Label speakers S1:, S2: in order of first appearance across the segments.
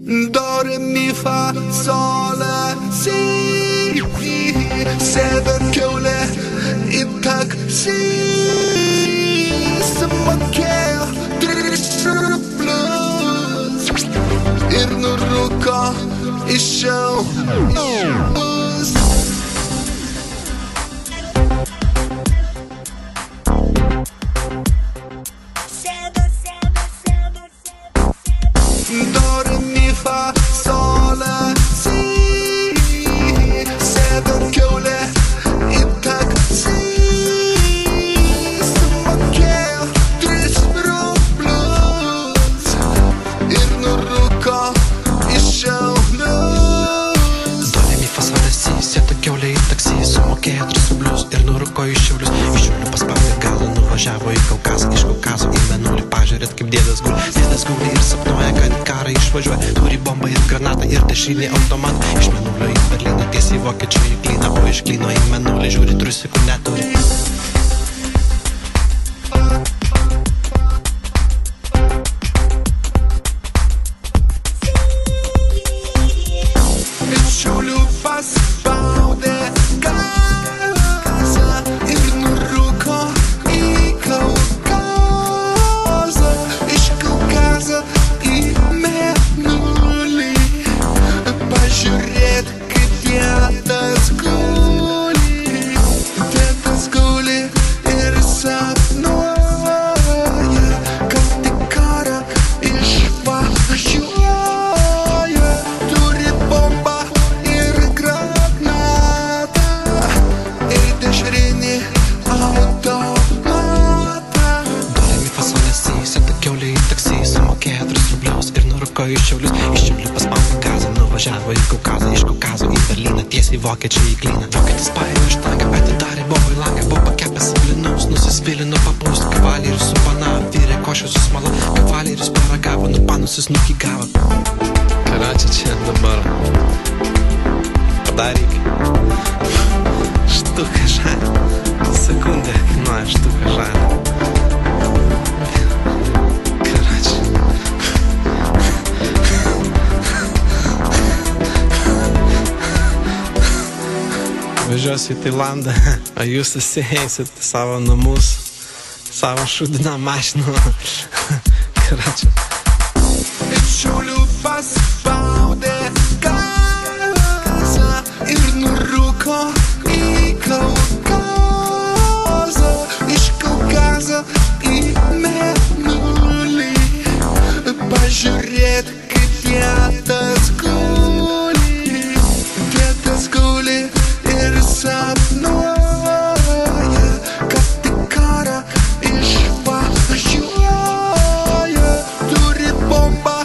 S1: Do, re, mi, fa, sol, la, si. Sėda kiaulė į taksi, sumokėjo 3 rublius ir nurūko iš šiaurės. Do, re, mi, fa, sol, la, si. Sėda kiaulė į taksi, sumokėjo 3 rublius ir nurūko iš šiaurės.
S2: Do, re, mi, fa, sol, la, si. Sėda kiaulė į taksi, sumokėjo 3 rublius ir nurūko iš Šiaulius. Iš Šiaulių paspaudė galą, nuvažiavo į Kaukazą, iš Kaukazo į Mėnulį. Pažiūrėt, kaip dėdas guli ir sapnuoja, kad į karą išvažiuoja. Turi bombą ir granatą ir dešrinį automatą. Iš Mėnulio į Berlyną, tiesiai vokiečių į Klyną, o iš Klyno į Mėnulį žiūri trusikų neturi.
S1: Iš Šiaulių paspaudė gazą ir nurūko į Kaukazą. Iš Kaukazo į Mėnulį, pažiūrėt, kaip dėdas guli. Dėdas guli ir sapnuoja, kad į karą išvažiuoja. Turi bombą ir granatą ir dešrinį automatą.
S2: Do, re, mi, fa, sol, la, si. Sėda kiaulė į taksi, sumokėjo 3 rublius ir nurūko iš Šiaulius. Iš Šiaulių paspaudė gazą, nuvažiavo į Kaukazą, iš Kaukazo į Berlyną, tiesiai vokiečių į Klyną. Vokietis paėmė štangą, atidarė bobą į langą, buvo pakepęs blinus, nusisvilino papūst. Kavaleris su banana, virė košę su smala, kavaleris paragavo, nupanusis nukigavo. Karačia čia dabar padaryk štuką žalį, sekundę kainuoja štuką žalį. Karačia. Važiuosiu į Tailandą, o jūs įsieisit į savo namus, savo šudiną mašiną. Karačia.
S1: Iš Šiaulių paspaudė gazą ir nurūko į Kaukazą. Iš Kaukazo į Mėnulį, pažiūrėt, kaip dėdas guli. Dėdas guli ir sapnuoja, kad į karą išvažiuoja. Turi bombą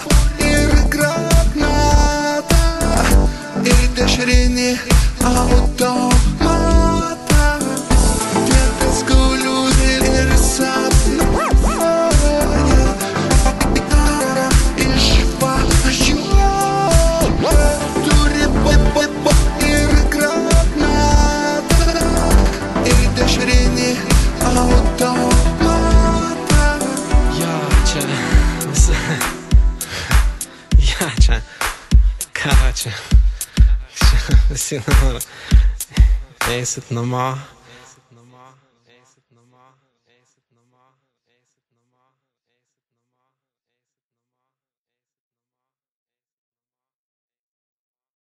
S1: ir granatą ir dešrinį automatą. Dėdas guli ir sapnuoja, kad į karą išvažiuoja. Turi bombą ir granatą ir dešrinį automatą.
S2: Jo, čia visa. Ja, čia. Karačia. Čia visi dabar eisit namo.